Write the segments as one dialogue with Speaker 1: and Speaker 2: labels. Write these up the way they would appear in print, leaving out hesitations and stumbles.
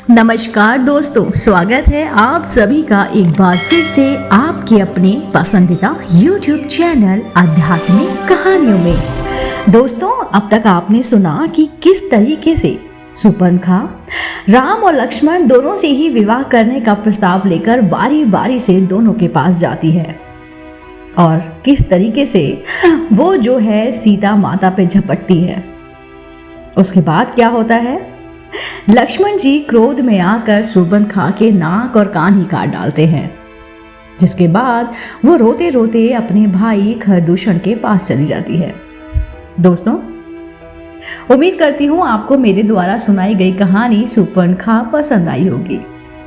Speaker 1: नमस्कार दोस्तों, स्वागत है आप सभी का एक बार फिर से आपके अपने पसंदीदा YouTube चैनल आध्यात्मिक कहानियों में। दोस्तों, अब तक आपने सुना कि किस तरीके से शूर्पणखा राम और लक्ष्मण दोनों से ही विवाह करने का प्रस्ताव लेकर बारी बारी से दोनों के पास जाती है और किस तरीके से वो जो है सीता माता पे झपटती है। उसके बाद क्या होता है, लक्ष्मण जी क्रोध में आकर शूर्पणखा के नाक और कान ही काट डालते हैं, जिसके बाद वो रोते रोते अपने भाई खरदूषण के पास चली जाती है। दोस्तों, उम्मीद करती हूँ आपको मेरे द्वारा सुनाई गई कहानी शूर्पणखा पसंद आई होगी।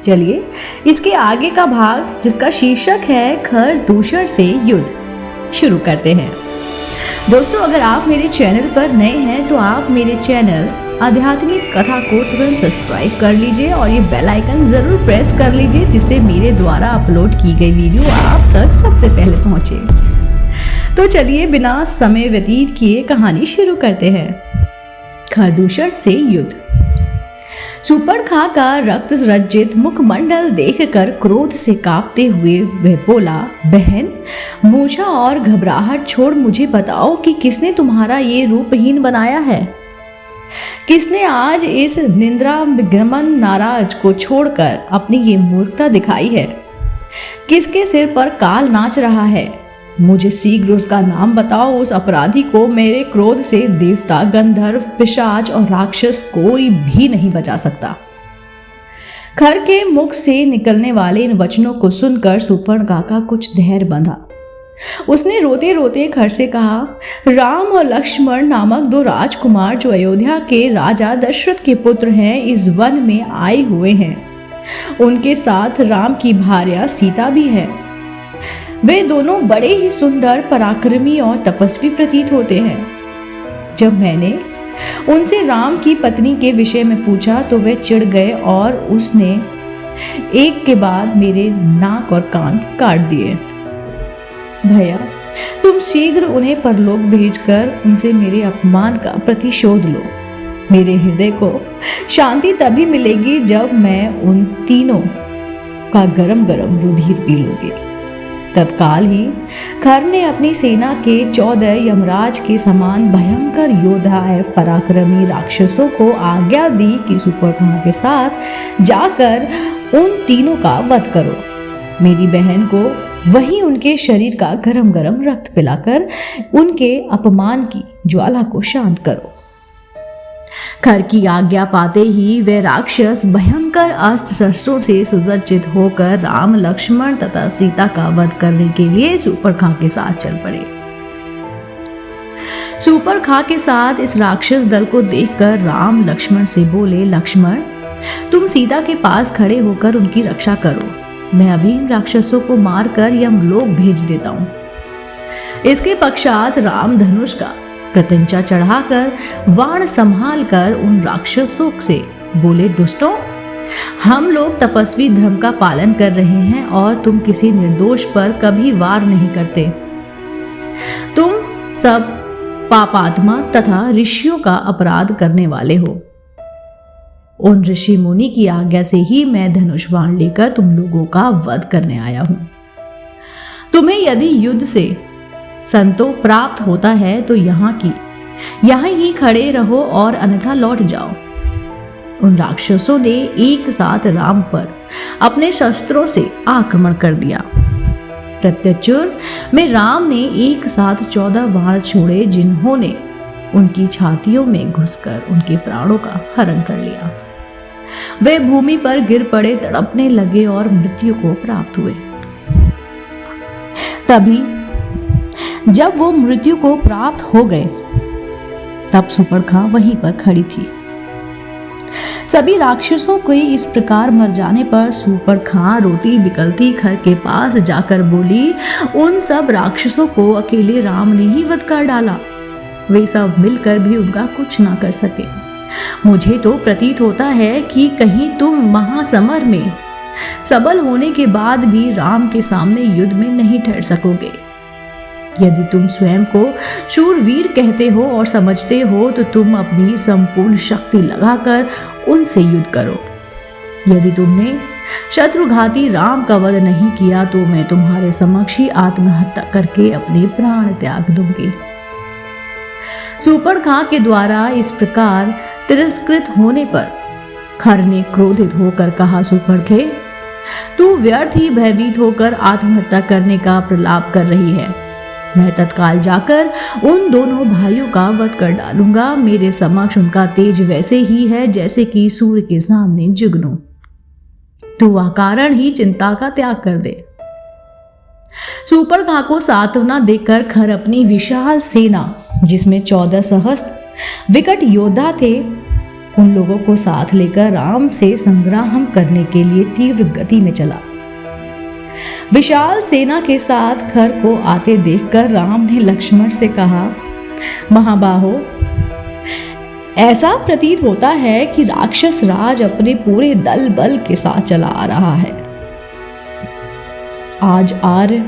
Speaker 1: चलिए इसके आगे का भाग, जिसका शीर्षक है खरदूषण से युद्ध, शुरू करते हैं। दोस्तों, अगर आप मेरे चैनल पर नए हैं तो आप मेरे चैनल आध्यात्मिक कथा को तुरंत सब्सक्राइब कर लीजिए और ये बेल आइकन जरूर प्रेस कर लीजिए, जिससे मेरे द्वारा अपलोड की गई वीडियो आप तक सबसे पहले पहुंचे। तो चलिए बिना समय व्यतीत किए कहानी शुरू करते हैं। खरदूषण से युद्ध। शूर्पणखा का रक्त रंजित मुखमंडल देखकर क्रोध से कांपते हुए वह बोला, बहन, मूर्छा और घबराहट छोड़ मुझे बताओ कि किसने तुम्हारा ये रूपहीन बनाया है। किसने आज इस निंद्रा विग्रमन नाराज को छोड़कर अपनी ये मूर्खता दिखाई है। किसके सिर पर काल नाच रहा है। मुझे शीघ्र उसका नाम बताओ। उस अपराधी को मेरे क्रोध से देवता, गंधर्व, पिशाच और राक्षस कोई भी नहीं बचा सकता। खर के मुख से निकलने वाले इन वचनों को सुनकर शूर्पणखा का कुछ धैर्य बंधा। उसने रोते रोते खर से कहा, राम और लक्ष्मण नामक दो राजकुमार जो अयोध्या के राजा दशरथ के पुत्र हैं, इस वन में आए हुए हैं। उनके साथ राम की भार्या सीता भी है। वे दोनों बड़े ही सुंदर, पराक्रमी और तपस्वी प्रतीत होते हैं। जब मैंने उनसे राम की पत्नी के विषय में पूछा तो वे चिढ़ गए और उसने एक के बाद मेरे नाक और कान काट दिए। भैया, तुम शीघ्र उन्हें परलोक भेजकर उनसे मेरे अपमान का प्रतिशोध लो। मेरे हृदय को शांति तभी मिलेगी जब मैं उन तीनों का गरम गरम रुधिर पी लूंगी। तत्काल ही खर ने अपनी सेना के 14 यमराज के समान भयंकर योद्धा एवं पराक्रमी राक्षसों को आज्ञा दी कि शूर्पणखा के साथ जाकर उन तीनों का वध करो। मेरी बहन को वहीं उनके शरीर का गरम गरम रक्त पिलाकर उनके अपमान की ज्वाला को शांत करो। खर की आज्ञा पाते ही वे राक्षस भयंकर अस्त्र शस्त्रों से सुसज्जित होकर राम, लक्ष्मण तथा सीता का वध करने के लिए शूर्पणखा के साथ चल पड़े। शूर्पणखा के साथ इस राक्षस दल को देखकर राम लक्ष्मण से बोले, लक्ष्मण, तुम सीता के पास खड़े होकर उनकी रक्षा करो। मैं अभी इन राक्षसों को मारकर यमलोक भेज देता हूं। इसके पश्चात राम धनुष का प्रत्यंचा चढ़ाकर वाण संभाल कर उन राक्षसों से बोले, दुष्टों, हम लोग तपस्वी धर्म का पालन कर रहे हैं और तुम किसी निर्दोष पर कभी वार नहीं करते। तुम सब पापात्मा तथा ऋषियों का अपराध करने वाले हो। उन ऋषि मुनि की आज्ञा से ही मैं धनुष बाण लेकर तुम लोगों का वध करने आया हूं। तुम्हें यदि युद्ध से संतोष प्राप्त होता है तो यहाँ ही खड़े रहो और अन्यथा लौट जाओ। उन राक्षसों ने एक साथ राम पर अपने शस्त्रों से आक्रमण कर दिया। प्रत्युत्तर में राम ने एक साथ 14 वार छोड़े, जिन्होंने उनकी छातियों में घुसकर उनके प्राणों का हरण कर लिया। वे भूमि पर गिर पड़े, तड़पने लगे और मृत्यु को प्राप्त हुए। तभी जब वो मृत्यु को प्राप्त हो गए, तब शूर्पणखा वहीं पर खड़ी थी। सभी राक्षसों के इस प्रकार मर जाने पर शूर्पणखा रोती बिकलती खर के पास जाकर बोली, उन सब राक्षसों को अकेले राम ने ही वध कर डाला। वे सब मिलकर भी उनका कुछ ना कर सके। मुझे तो प्रतीत होता है कि कहीं तुम महासमर में सबल होने के बाद भी राम के सामने युद्ध में नहीं ठहर सकोगे। यदि तुम स्वयं को शूरवीर कहते हो और समझते हो तो तुम अपनी संपूर्ण शक्ति लगाकर उनसे युद्ध करो। यदि तुमने शत्रुघाती राम का वध नहीं किया तो मैं तुम्हारे समक्ष ही आत्महत्या करके अपने प्राण त्याग दूंगी। सूर्पणखा के द्वारा इस प्रकार तिरस्कृत होने पर खर ने क्रोधित होकर कहा, सूर्पणखे, तू व्यर्थ ही भयभीत होकर आत्महत्या करने का प्रलाप कर रही है। मैं तत्काल जाकर उन दोनों भाइयों का वध कर डालूंगा। मेरे समक्ष उनका तेज वैसे ही है जैसे कि सूर्य के सामने जुगनू। तू अकारण ही चिंता का त्याग कर दे। सूर्पणखा को सांत्वना देकर खर अपनी विशाल सेना, जिसमें 14 सहस्त्र विकट योद्धा थे, उन लोगों को साथ लेकर राम से संग्राम करने के लिए तीव्र गति में चला। विशाल सेना के साथ खर को आते देखकर राम ने लक्ष्मण से कहा, महाबाहो, ऐसा प्रतीत होता है कि राक्षस राज अपने पूरे दल बल के साथ चला आ रहा है। आज आर्य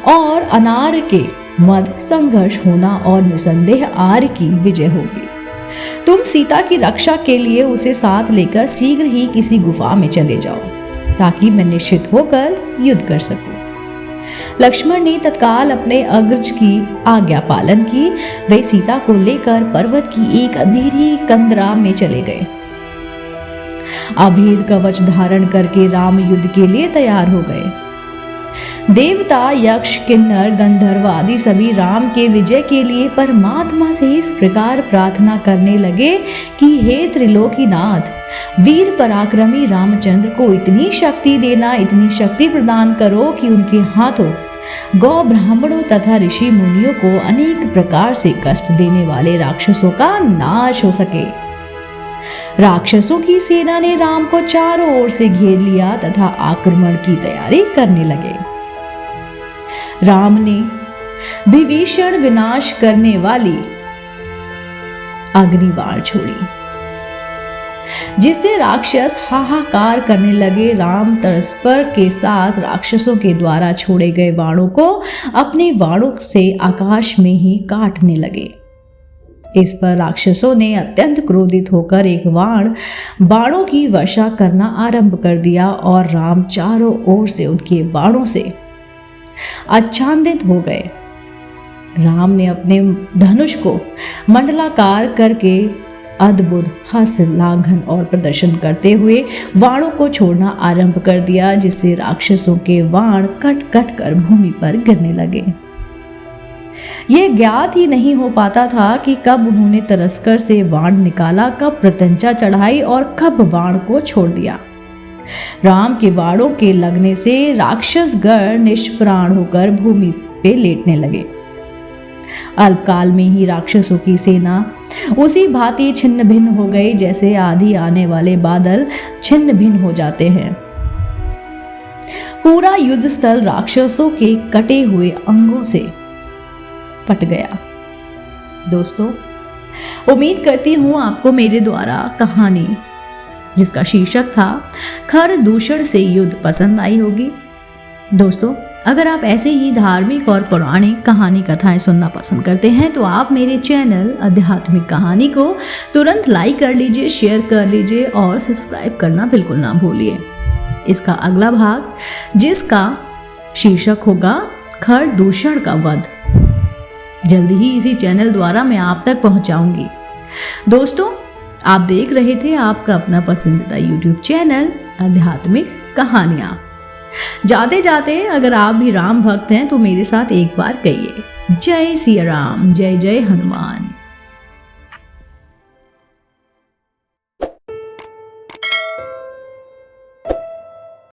Speaker 1: और अनार्य के मध्य संघर्ष होना और निसंदेह आर्य की विजय होगी। तुम सीता की रक्षा के लिए उसे साथ लेकर शीघ्र ही किसी गुफा में चले जाओ, ताकि मैं निश्चित होकर युद्ध कर सकूं। लक्ष्मण ने तत्काल अपने अग्रज की आज्ञा पालन की। वे सीता को लेकर पर्वत की एक अंधेरी कंदरा में चले गए। अभेद कवच धारण करके राम युद्ध के लिए तैयार हो गए। देवता, यक्ष, किन्नर, गंधर्व आदि सभी राम के विजय के लिए परमात्मा से इस प्रकार प्रार्थना करने लगे कि हे त्रिलोकीनाथ, वीर पराक्रमी रामचंद्र को इतनी शक्ति देना, इतनी शक्ति प्रदान करो कि उनके हाथों गौ ब्राह्मणों तथा ऋषि मुनियों को अनेक प्रकार से कष्ट देने वाले राक्षसों का नाश हो सके। राक्षसों की सेना ने राम को चारों ओर से घेर लिया तथा आक्रमण की तैयारी करने लगे। राम ने विभीषण विनाश करने वाली अग्निबाण छोड़ी, जिससे राक्षस हाहाकार करने लगे। राम परस्पर के साथ राक्षसों के द्वारा छोड़े गए बाणों को अपने बाणों से आकाश में ही काटने लगे। इस पर राक्षसों ने अत्यंत क्रोधित होकर एक बाणों की वर्षा करना आरंभ कर दिया और राम चारों ओर से उनके बाणों से आच्छादित हो गए। राम ने अपने धनुष को मंडलाकार करके अद्भुत हास्य लांघन और प्रदर्शन करते हुए बाणों को छोड़ना आरंभ कर दिया, जिससे राक्षसों के बाण कट कट कर भूमि पर गिरने लगे। ये ज्ञात ही नहीं हो पाता था कि कब उन्होंने तरस्कर से बाण निकाला, कब प्रत्यंचा चढ़ाई और कब बाण को छोड़ दिया। राम के बाणों के लगने से राक्षस गण निष्प्राण होकर भूमि पे लेटने लगे। अल्पकाल में ही राक्षसों की सेना उसी भांति छिन्न भिन्न हो गई जैसे आधी आने वाले बादल छिन्न भिन्न हो जाते हैं। पूरा युद्ध स्थल राक्षसों के कटे हुए अंगों से पट गया। दोस्तों, उम्मीद करती हूं आपको मेरे द्वारा कहानी, जिसका शीर्षक था खर दूषण से युद्ध, पसंद आई होगी। दोस्तों, अगर आप ऐसे ही धार्मिक और पौराणिक कहानी कथाएं सुनना पसंद करते हैं तो आप मेरे चैनल आध्यात्मिक कहानी को तुरंत लाइक कर लीजिए, शेयर कर लीजिए और सब्सक्राइब करना बिल्कुल ना भूलिए। इसका अगला भाग, जिसका शीर्षक होगा खर दूषण का वध, जल्दी ही इसी चैनल द्वारा मैं आप तक पहुंचाऊंगी। दोस्तों, आप देख रहे थे आपका अपना पसंदीदा YouTube चैनल आध्यात्मिक कहानियां। जाते जाते अगर आप भी राम भक्त हैं तो मेरे साथ एक बार कहिए, जय सिया राम, जय जय हनुमान।